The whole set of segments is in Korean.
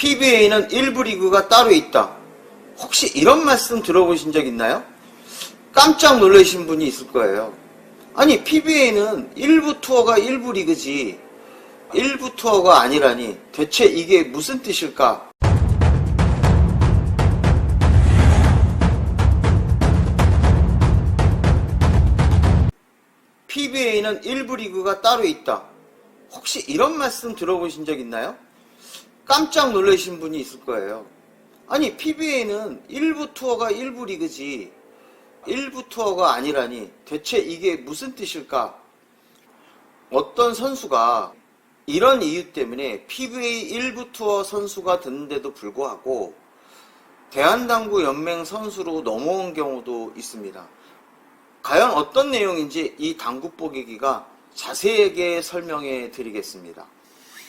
PBA는 1부 리그가 따로 있다. 혹시 이런 말씀 들어보신 적 있나요? 깜짝 놀라신 분이 있을 거예요. 아니, PBA는 1부 투어가 1부 리그지 1부 투어가 아니라니 대체 이게 무슨 뜻일까? PBA는 1부 리그가 따로 있다. 혹시 이런 말씀 들어보신 적 있나요? 깜짝 놀라신 분이 있을 거예요. 아니, PBA는 1부 투어가 1부 리그지 1부 투어가 아니라니 대체 이게 무슨 뜻일까? 어떤 선수가 이런 이유 때문에 PBA 1부 투어 선수가 됐는데도 불구하고 대한당구연맹 선수로 넘어온 경우도 있습니다. 과연 어떤 내용인지 이 당구뽀개기가 자세하게 설명해 드리겠습니다.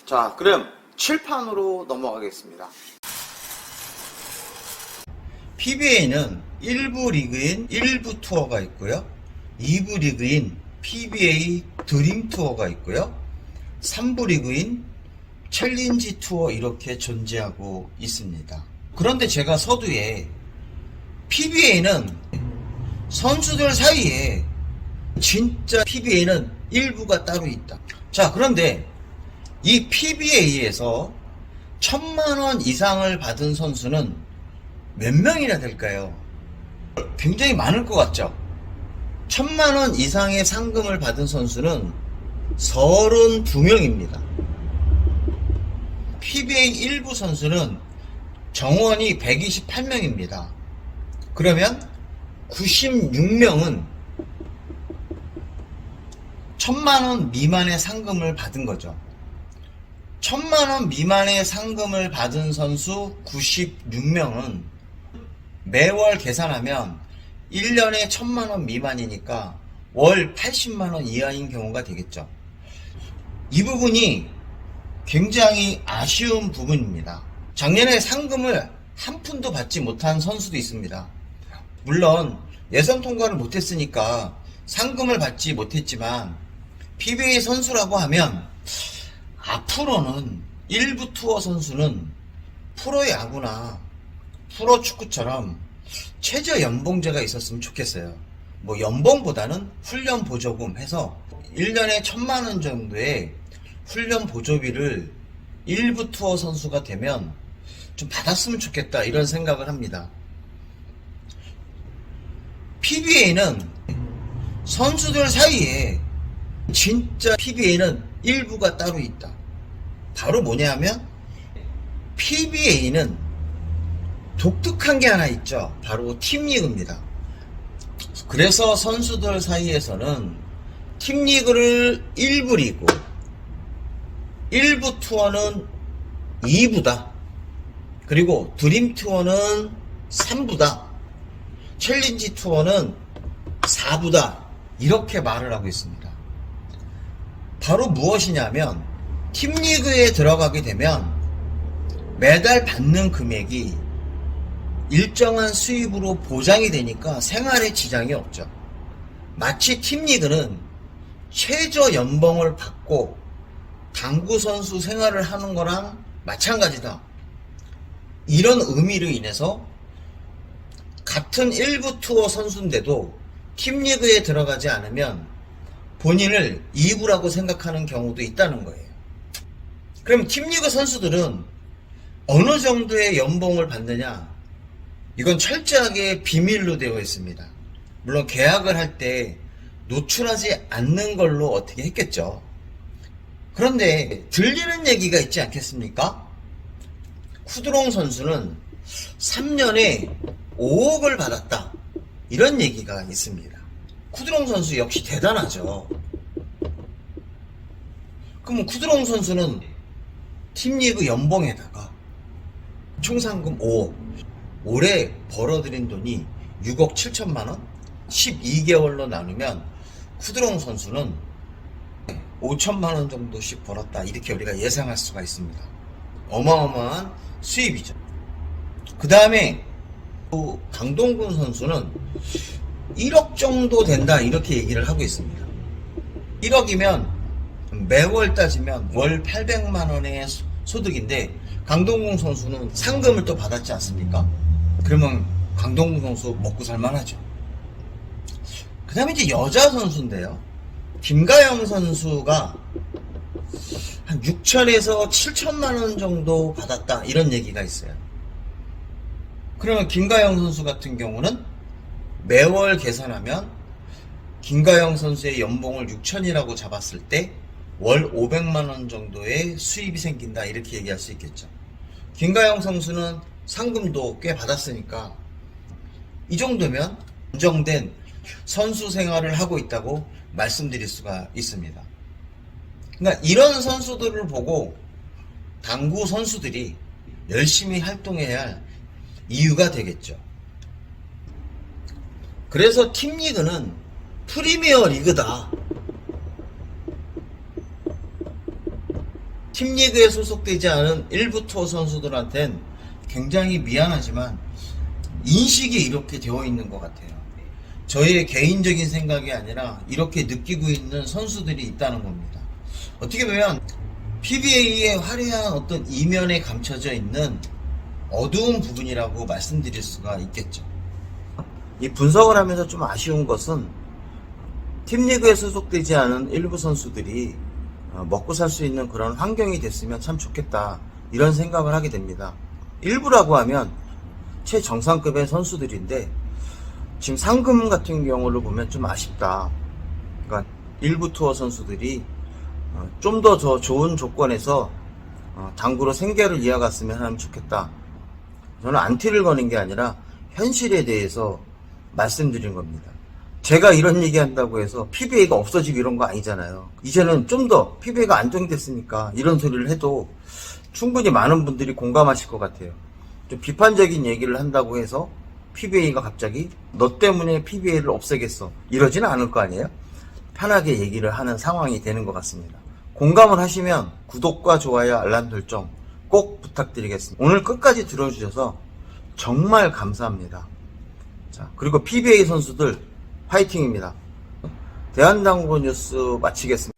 자, 그럼 칠판으로 넘어가겠습니다. PBA는 1부 리그인 1부 투어가 있고요. 2부 리그인 PBA 드림 투어가 있고요. 3부 리그인 챌린지 투어 이렇게 존재하고 있습니다. 그런데 제가 서두에 PBA는 선수들 사이에 진짜 PBA는 1부가 따로 있다. 자, 그런데 이 PBA에서 1000만원 이상을 받은 선수는 몇 명이나 될까요? 굉장히 많을 것 같죠? 1000만원 이상의 상금을 받은 선수는 32명입니다. PBA 1부 선수는 정원이 128명입니다. 그러면 96명은 1000만원 미만의 상금을 받은 거죠. 1000만원 미만의 상금을 받은 선수 96명은 매월 계산하면 1년에 1000만원 미만이니까 월 80만원 이하인 경우가 되겠죠. 이 부분이 굉장히 아쉬운 부분입니다. 작년에 상금을 한 푼도 받지 못한 선수도 있습니다. 물론 예선 통과를 못했으니까 상금을 받지 못했지만 PBA 선수라고 하면 앞으로는 1부 투어 선수는 프로야구나 프로축구처럼 최저 연봉제가 있었으면 좋겠어요. 뭐 연봉보다는 훈련 보조금 해서 1년에 1000만원 정도의 훈련 보조비를 1부 투어 선수가 되면 좀 받았으면 좋겠다 이런 생각을 합니다. PBA는 선수들 사이에 진짜 PBA는 1부가 따로 있다. 바로 뭐냐면 PBA는 독특한 게 하나 있죠. 바로 팀리그입니다. 그래서 선수들 사이에서는 팀리그를 1부 리그, 1부 투어는 2부다. 그리고 드림 투어는 3부다. 챌린지 투어는 4부다. 이렇게 말을 하고 있습니다. 바로 무엇이냐면 팀리그에 들어가게 되면 매달 받는 금액이 일정한 수입으로 보장이 되니까 생활에 지장이 없죠. 마치 팀리그는 최저 연봉을 받고 당구선수 생활을 하는 거랑 마찬가지다. 이런 의미로 인해서 같은 1부 투어 선수인데도 팀리그에 들어가지 않으면 본인을 2부라고 생각하는 경우도 있다는 거예요. 그럼 팀리그 선수들은 어느 정도의 연봉을 받느냐? 이건 철저하게 비밀로 되어 있습니다. 물론 계약을 할 때 노출하지 않는 걸로 어떻게 했겠죠. 그런데 들리는 얘기가 있지 않겠습니까? 쿠드롱 선수는 3년에 5억을 받았다. 이런 얘기가 있습니다. 쿠드롱 선수 역시 대단하죠. 그럼 쿠드롱 선수는 팀리그 연봉에다가 총 상금 5억, 올해 벌어들인 돈이 6억 7천만원, 12개월로 나누면 쿠드롱 선수는 5천만원 정도씩 벌었다. 이렇게 우리가 예상할 수가 있습니다. 어마어마한 수입이죠. 그 다음에 강동근 선수는 1억 정도 된다. 이렇게 얘기를 하고 있습니다. 1억이면 매월 따지면 월 800만원의 소득인데 강동궁 선수는 상금을 또 받았지 않습니까? 그러면 강동궁 선수 먹고 살만하죠. 그 다음에 이제 여자 선수인데요. 김가영 선수가 한 6천에서 7천만 원 정도 받았다, 이런 얘기가 있어요. 그러면 김가영 선수 같은 경우는 매월 계산하면 김가영 선수의 연봉을 6천이라고 잡았을 때 월 500만 원 정도의 수입이 생긴다, 이렇게 얘기할 수 있겠죠. 김가영 선수는 상금도 꽤 받았으니까 이 정도면 안정된 선수 생활을 하고 있다고 말씀드릴 수가 있습니다. 그러니까 이런 선수들을 보고 당구 선수들이 열심히 활동해야 할 이유가 되겠죠. 그래서 팀리그는 프리미어 리그다. 팀리그에 소속되지 않은 일부 투어 선수들한텐 굉장히 미안하지만 인식이 이렇게 되어 있는 것 같아요. 저의 개인적인 생각이 아니라 이렇게 느끼고 있는 선수들이 있다는 겁니다. 어떻게 보면 PBA의 화려한 어떤 이면에 감춰져 있는 어두운 부분이라고 말씀드릴 수가 있겠죠. 이 분석을 하면서 좀 아쉬운 것은 팀리그에 소속되지 않은 일부 선수들이 먹고 살 수 있는 그런 환경이 됐으면 참 좋겠다, 이런 생각을 하게 됩니다. 일부라고 하면 최정상급의 선수들인데 지금 상금 같은 경우를 보면 좀 아쉽다. 그러니까 일부 투어 선수들이 좀 더 좋은 조건에서 당구로 생계를 이어갔으면 하면 좋겠다. 저는 안티를 거는 게 아니라 현실에 대해서 말씀드린 겁니다. 제가 이런 얘기 한다고 해서 PBA가 없어지고 이런 거 아니잖아요. 이제는 좀 더 PBA가 안정됐으니까 이런 소리를 해도 충분히 많은 분들이 공감하실 것 같아요. 좀 비판적인 얘기를 한다고 해서 PBA가 갑자기 너 때문에 PBA를 없애겠어, 이러지는 않을 거 아니에요. 편하게 얘기를 하는 상황이 되는 것 같습니다. 공감을 하시면 구독과 좋아요, 알람 설정 꼭 부탁드리겠습니다. 오늘 끝까지 들어주셔서 정말 감사합니다. 자, 그리고 PBA 선수들 화이팅입니다. 대한당구 뉴스 마치겠습니다.